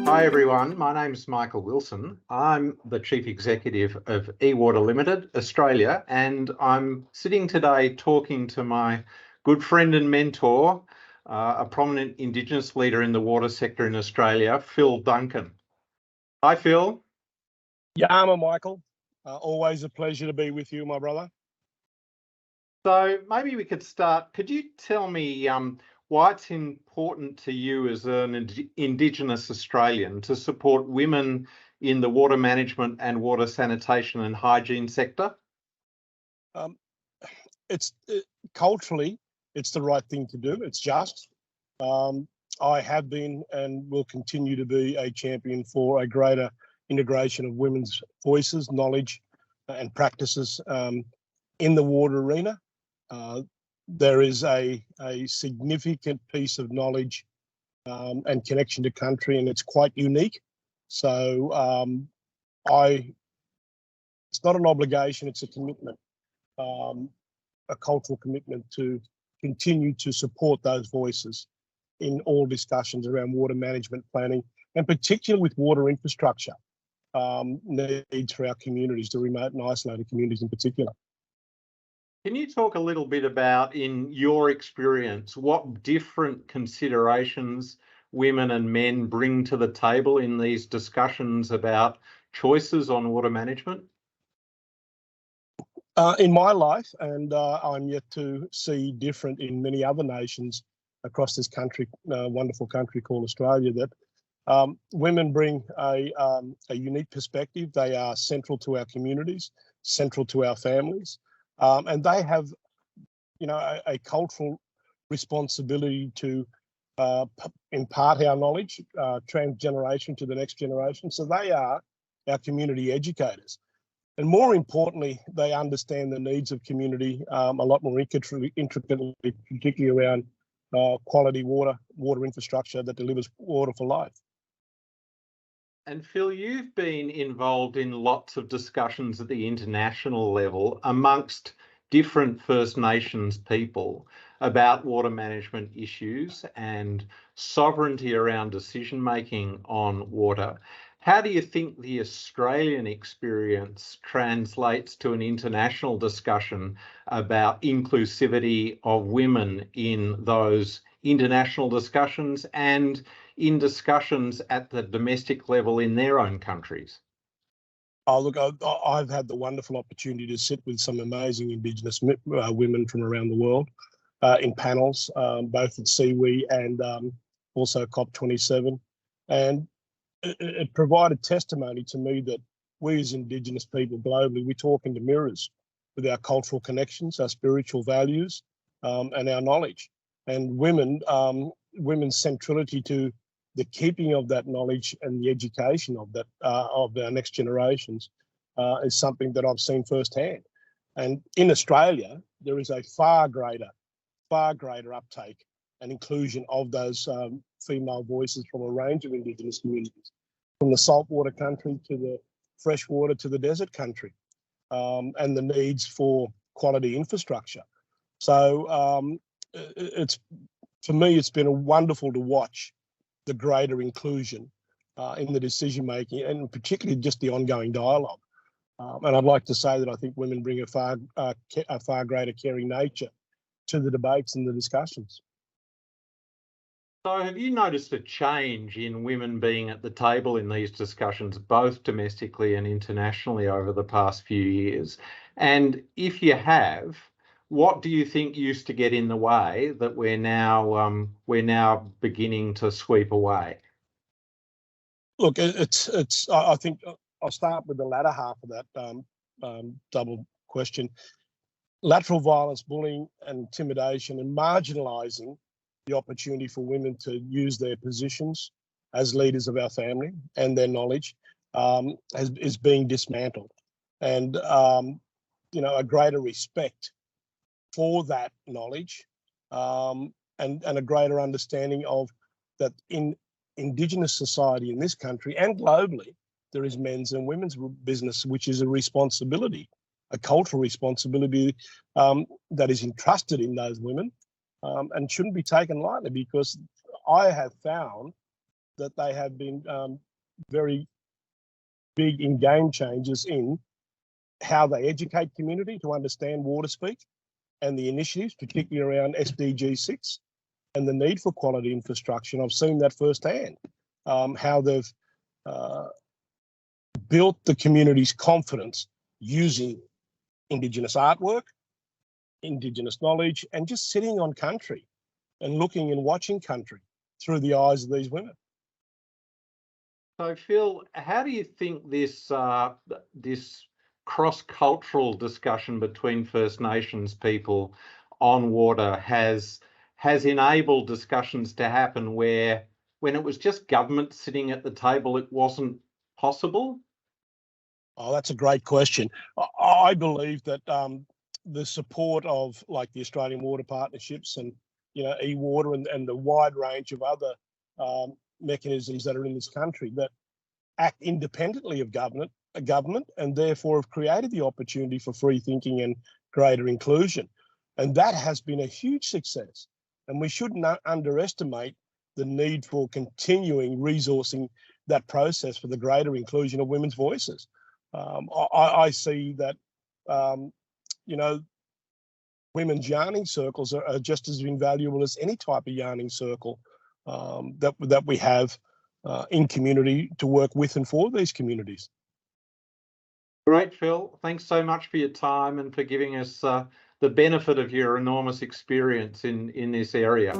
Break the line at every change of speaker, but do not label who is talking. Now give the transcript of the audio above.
Hi everyone, my name is Michael Wilson. I'm the Chief Executive of eWater Limited, Australia, and I'm sitting today talking to my good friend and mentor, a prominent Indigenous leader in the water sector in Australia, Phil Duncan. Hi Phil.
Yama, Michael. Always a pleasure to be with you, my brother.
So maybe we could start. Could you tell me why it's important to you as an Indigenous Australian to support women in the water management and water sanitation and hygiene sector?
Culturally, it's the right thing to do. It's just. I have been and will continue to be a champion for a greater integration of women's voices, knowledge, and practices in the water arena. There is a significant piece of knowledge and connection to country, and it's quite unique. So it's not an obligation, it's a commitment, a cultural commitment to continue to support those voices in all discussions around water management planning, and particularly with water infrastructure needs for our communities, the remote and isolated communities in particular.
Can you talk a little bit about, in your experience, what different considerations women and men bring to the table in these discussions about choices on water management?
In my life, and I'm yet to see different in many other nations across this country, wonderful country called Australia, that women bring a unique perspective. They are central to our communities, central to our families, and they have, a cultural responsibility to impart our knowledge, transgeneration to the next generation. So they are our community educators. And more importantly, they understand the needs of community a lot more intricately, particularly around quality water infrastructure that delivers water for life.
And Phil, you've been involved in lots of discussions at the international level amongst different First Nations people about water management issues and sovereignty around decision making on water. How do you think the Australian experience translates to an international discussion about inclusivity of women in those international discussions and in discussions at the domestic level in their own countries?
Oh, look, I've had the wonderful opportunity to sit with some amazing Indigenous women from around the world in panels, both at CIWI and also COP27. And it provided testimony to me that we as Indigenous people globally, we talk into mirrors with our cultural connections, our spiritual values, and our knowledge. And women's centrality to the keeping of that knowledge and the education of that of our next generations is something that I've seen firsthand. And in Australia, there is a far greater uptake and inclusion of those female voices from a range of Indigenous communities, from the saltwater country to the freshwater to the desert country, and the needs for quality infrastructure. So for me, it's been wonderful to watch the greater inclusion in the decision making, and particularly just the ongoing dialogue. And I'd like to say that I think women bring a far greater caring nature to the debates and the discussions.
So have you noticed a change in women being at the table in these discussions, both domestically and internationally, over the past few years? And if you have, what do you think used to get in the way that we're now beginning to sweep away?
Look, I think I'll start with the latter half of that double question. Lateral violence, bullying, and intimidation, and marginalising the opportunity for women to use their positions as leaders of our family and their knowledge is being dismantled, and a greater respect for that knowledge, and a greater understanding of that in Indigenous society in this country and globally, there is men's and women's business, which is a responsibility, a cultural responsibility that is entrusted in those women, and shouldn't be taken lightly, because I have found that they have been very big in game changers in how they educate community to understand water speak and the initiatives, particularly around SDG 6 and the need for quality infrastructure. And I've seen that firsthand, how they've built the community's confidence using Indigenous artwork, Indigenous knowledge, and just sitting on country and looking and watching country through the eyes of these women.
So, Phil, how do you think this cross-cultural discussion between First Nations people on water has enabled discussions to happen where, when it was just government sitting at the table, it wasn't possible?
Oh, that's a great question. I believe that the support of like the Australian Water Partnerships and eWater and the wide range of other mechanisms that are in this country that act independently of government and therefore have created the opportunity for free thinking and greater inclusion. And that has been a huge success. And we shouldn't underestimate the need for continuing resourcing that process for the greater inclusion of women's voices. I see that, women's yarning circles are just as invaluable as any type of yarning circle that we have in community to work with and for these communities.
Great, Phil. Thanks so much for your time and for giving us the benefit of your enormous experience in this area.